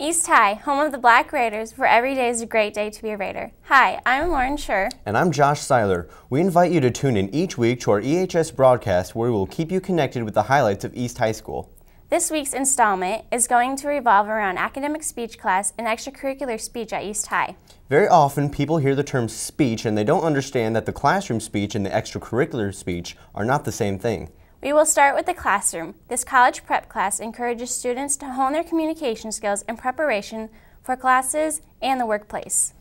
East High, home of the Black Raiders, where every day is a great day to be a Raider. Hi, I'm Lauren Schur. And I'm Josh Seiler. We invite you to tune in each week to our EHS broadcast where we will keep you connected with the highlights of East High School. This week's installment is going to revolve around academic speech class and extracurricular speech at East High. Very often, people hear the term speech and they don't understand that the classroom speech and the extracurricular speech are not the same thing. We will start with the classroom. This college prep class encourages students to hone their communication skills in preparation for classes and the workplace.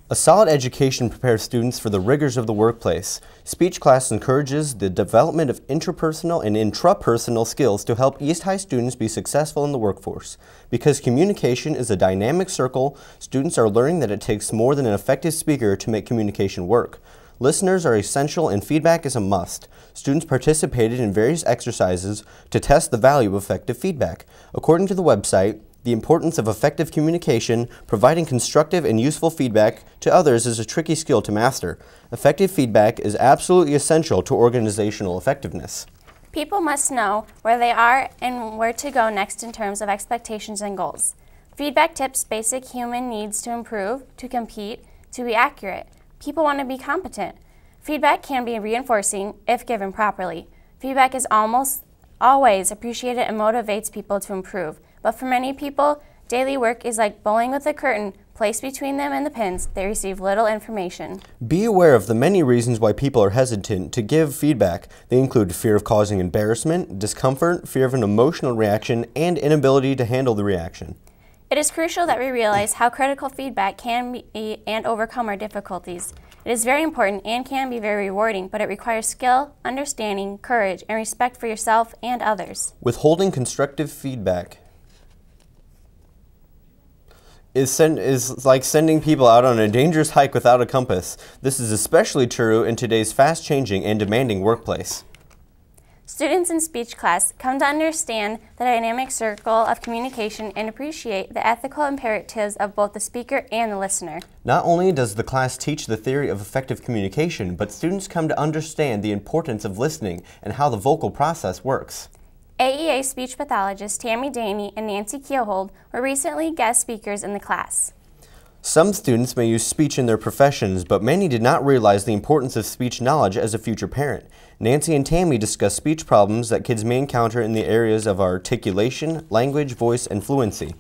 A solid education prepares students for the rigors of the workplace. Speech class encourages the development of interpersonal and intrapersonal skills to help East High students be successful in the workforce. Because communication is a dynamic circle, students are learning that it takes more than an effective speaker to make communication work. Listeners are essential and feedback is a must. Students participated in various exercises to test the value of effective feedback. According to the website, the importance of effective communication, providing constructive and useful feedback to others is a tricky skill to master. Effective feedback is absolutely essential to organizational effectiveness. People must know where they are and where to go next in terms of expectations and goals. Feedback tips basic human needs to improve, to compete, to be accurate. People want to be competent. Feedback can be reinforcing if given properly. Feedback is almost always appreciated and motivates people to improve. But for many people, daily work is like bowling with a curtain placed between them and the pins. They receive little information. Be aware of the many reasons why people are hesitant to give feedback. They include fear of causing embarrassment, discomfort, fear of an emotional reaction, and inability to handle the reaction. It is crucial that we realize how critical feedback can be and overcome our difficulties. It is very important and can be very rewarding, but it requires skill, understanding, courage, and respect for yourself and others. Withholding constructive feedback is like sending people out on a dangerous hike without a compass. This is especially true in today's fast-changing and demanding workplace. Students in speech class come to understand the dynamic circle of communication and appreciate the ethical imperatives of both the speaker and the listener. Not only does the class teach the theory of effective communication, but students come to understand the importance of listening and how the vocal process works. AEA speech pathologists Tammy Daney and Nancy Keelhold were recently guest speakers in the class. Some students may use speech in their professions, but many did not realize the importance of speech knowledge as a future parent. Nancy and Tammy discuss speech problems that kids may encounter in the areas of articulation, language, voice, and fluency.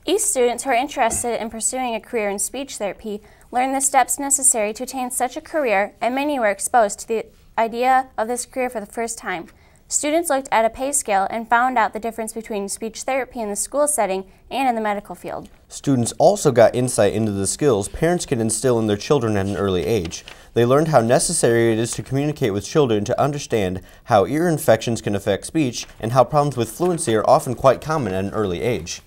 East students who are interested in pursuing a career in speech therapy learn the steps necessary to attain such a career, and many were exposed to the idea of this career for the first time. Students looked at a pay scale and found out the difference between speech therapy in the school setting and in the medical field. Students also got insight into the skills parents can instill in their children at an early age. They learned how necessary it is to communicate with children to understand how ear infections can affect speech and how problems with fluency are often quite common at an early age.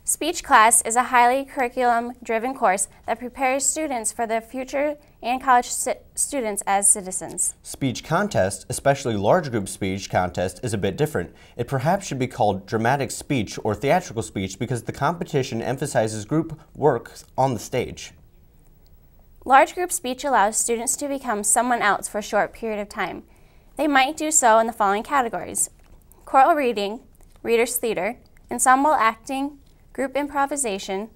Speech class is a highly curriculum-driven course that prepares students for the future and college students as citizens. Speech contest, especially large group speech contest, is a bit different. It perhaps should be called dramatic speech or theatrical speech because the competition emphasizes group work on the stage. Large group speech allows students to become someone else for a short period of time. They might do so in the following categories: choral reading, reader's theater, ensemble acting, group improvisation,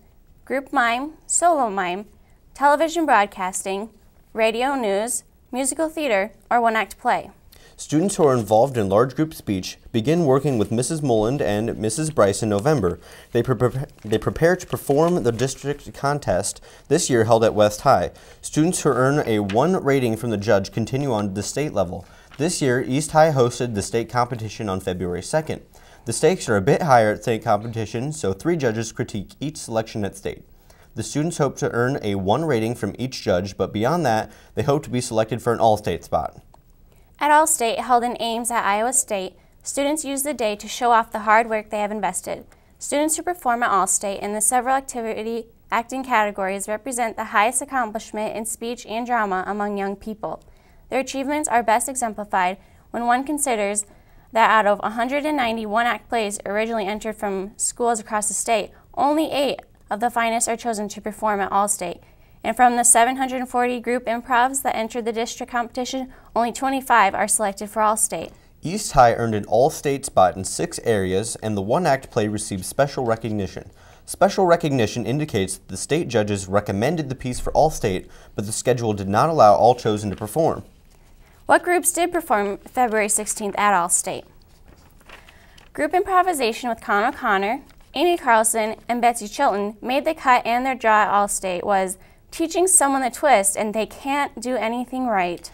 group mime, solo mime, television broadcasting, radio news, musical theater, or one-act play. Students who are involved in large group speech begin working with Mrs. Mulland and Mrs. Bryce in November. They prepare to perform the district contest this year held at West High. Students who earn a 1 rating from the judge continue on to the state level. This year, East High hosted the state competition on February 2nd. The stakes are a bit higher at state competition, so 3 judges critique each selection at state. The students hope to earn a 1 rating from each judge, but beyond that, they hope to be selected for an all-state spot. At All-State, held in Ames at Iowa State, students use the day to show off the hard work they have invested. Students who perform at All-State in the several acting categories represent the highest accomplishment in speech and drama among young people. Their achievements are best exemplified when one considers that out of 190 one-act plays originally entered from schools across the state, only 8 of the finest are chosen to perform at All-State. And from the 740 group improvs that entered the district competition, only 25 are selected for All-State. East High earned an all-state spot in 6 areas, and the one-act play received special recognition. Special recognition indicates that the state judges recommended the piece for All-State, but the schedule did not allow all chosen to perform. What groups did perform February 16th at All-State? Group improvisation with Con O'Connor, Amy Carlson, and Betsy Chilton made the cut, and their draw at All-State was teaching someone the twist and they can't do anything right.